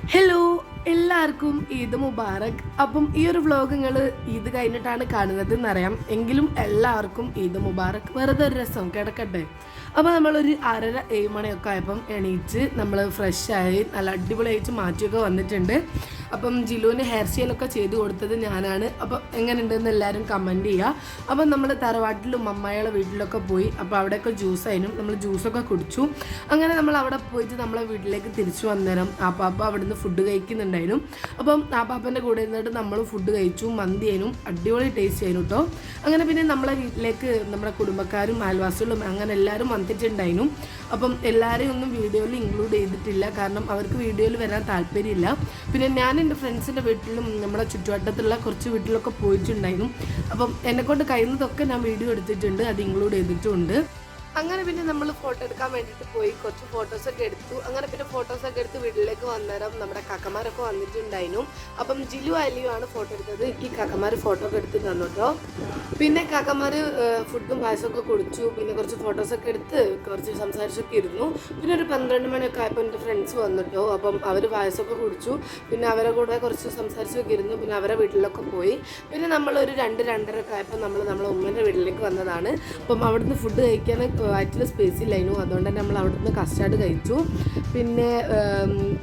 Hello എല്ലാവർക്കും ഈദ് മുബാറക്. അപ്പം ഈ ഒരു വ്ളോഗ് നിങ്ങൾ ഈദ് കഴിഞ്ഞിട്ടാണ് കാണുന്നത് എന്നറിയാം, എങ്കിലും എല്ലാവർക്കും ഈദ് മുബാറക്. വെറുതെ ഒരു രസം കിടക്കട്ടെ. അപ്പോൾ നമ്മളൊരു 6:30-7 മണിയൊക്കെ ആയപ്പം എണീച്ച് നമ്മൾ ഫ്രഷായി നല്ല അടിപൊളിയായിട്ട് മാറ്റിയൊക്കെ വന്നിട്ടുണ്ട്. അപ്പം ജിലുവിന് ഹെയർ സ്റ്റൈലൊക്കെ ചെയ്ത് കൊടുത്തത് ഞാനാണ്. അപ്പം എങ്ങനെയുണ്ടെന്ന് എല്ലാവരും കമൻറ്റ് ചെയ്യുക. അപ്പം നമ്മൾ തറവാട്ടിലും അമ്മായിയുടെ വീട്ടിലൊക്കെ പോയി. അപ്പോൾ അവിടെയൊക്കെ ജ്യൂസായിരുന്നു, നമ്മൾ ജ്യൂസൊക്കെ കുടിച്ചു. അങ്ങനെ നമ്മൾ അവിടെ പോയിട്ട് നമ്മളെ വീട്ടിലേക്ക് തിരിച്ചു വന്നേരം ആപ്പാപ്പ അവിടുന്ന് ഫുഡ് കഴിക്കുന്നുണ്ടായിരുന്നു. അപ്പം ആപ്പാപ്പൻ്റെ കൂടെ ഇരുന്നിട്ട് നമ്മളും ഫുഡ് കഴിച്ചു. മന്തിയായിരുന്നു, അടിപൊളി ടേസ്റ്റ് ആയിരുന്നു കേട്ടോ. അങ്ങനെ പിന്നെ നമ്മളെ വീട്ടിലേക്ക് നമ്മുടെ കുടുംബക്കാരും അയൽവാസികളും അങ്ങനെ എല്ലാവരും വന്നിട്ടുണ്ടായിരുന്നു. അപ്പം എല്ലാവരെയും ഒന്നും വീഡിയോയിൽ ഇൻക്ലൂഡ് ചെയ്തിട്ടില്ല, കാരണം അവർക്ക് വീഡിയോയിൽ വരാൻ താല്പര്യമില്ല. പിന്നെ ഞാൻ എൻ്റെ ഫ്രണ്ട്സിൻ്റെ വീട്ടിലും നമ്മുടെ ചുറ്റുവട്ടത്തുള്ള കുറച്ച് വീട്ടിലൊക്കെ പോയിട്ടുണ്ടായിരുന്നു. അപ്പം എന്നെക്കൊണ്ട് കഴിയുന്നതൊക്കെ ഞാൻ വീഡിയോ എടുത്തിട്ടുണ്ട്, അത് ഇൻക്ലൂഡ് ചെയ്തിട്ടുമുണ്ട്. അങ്ങനെ പിന്നെ നമ്മൾ ഫോട്ടോ എടുക്കാൻ വേണ്ടിയിട്ട് പോയി, കുറച്ച് ഫോട്ടോസൊക്കെ എടുത്തു. അങ്ങനെ പിന്നെ ഫോട്ടോസൊക്കെ എടുത്ത് വീട്ടിലേക്ക് വന്നേരം നമ്മുടെ കാക്കമാരൊക്കെ വന്നിട്ടുണ്ടായിരുന്നു. അപ്പം ജിലു അലിയുമാണ് ഫോട്ടോ എടുത്തത്. ഈ കാക്കമാർ ഫോട്ടോ ഒക്കെ എടുത്ത് തന്നു കേട്ടോ. പിന്നെ കാക്കമാർ ഫുഡും പായസമൊക്കെ കുടിച്ചു. പിന്നെ കുറച്ച് ഫോട്ടോസൊക്കെ എടുത്ത് കുറച്ച് സംസാരിച്ചൊക്കെ ഇരുന്നു. പിന്നെ ഒരു 12 മണിയൊക്കെ ആയപ്പോൾ എൻ്റെ ഫ്രണ്ട്സ് വന്നിട്ടോ. അപ്പം അവർ പായസമൊക്കെ കുടിച്ചു. പിന്നെ അവരെ കൂടെ കുറച്ച് സംസാരിച്ചൊക്കെ ഇരുന്നു. പിന്നെ അവരെ വീട്ടിലൊക്കെ പോയി. പിന്നെ നമ്മളൊരു 2-2:30 ആയപ്പോൾ നമ്മളെ ഉമ്മേൻ്റെ വീട്ടിലേക്ക് വന്നതാണ്. അപ്പം അവിടുന്ന് ഫുഡ് കഴിക്കാൻ വയറ്റിൽ സ്പേസ് ഇല്ലായിരുന്നു, അതുകൊണ്ട് തന്നെ നമ്മൾ അവിടുന്ന് കസ്റ്റാർഡ് കഴിച്ചു. പിന്നെ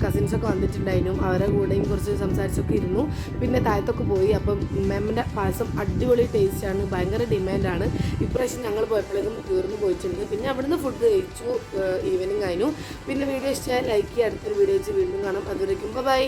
കസിൻസൊക്കെ വന്നിട്ടുണ്ടായിരുന്നു, അവരെ കൂടെയും കുറച്ച് സംസാരിച്ചൊക്കെ ഇരുന്നു. പിന്നെ താഴത്തൊക്കെ പോയി. അപ്പം മെമ്മൻ്റെ പായസം അടിപൊളി ടേസ്റ്റാണ്, ഭയങ്കര ഡിമാൻഡാണ്. ഇപ്രാവശ്യം ഞങ്ങൾ പോയപ്പോഴേക്കും തീർന്നു പോയിട്ടുണ്ട്. പിന്നെ അവിടുന്ന് ഫുഡ് കഴിച്ചു, ഈവനിങ് ആയിരുന്നു. പിന്നെ വീഡിയോ ഇഷ്ടമായി ലൈക്ക് ചെയ്യുക. അടുത്തൊരു വീഡിയോ വെച്ച് വീണ്ടും കാണാം. അതുവരേക്കും ബൈ.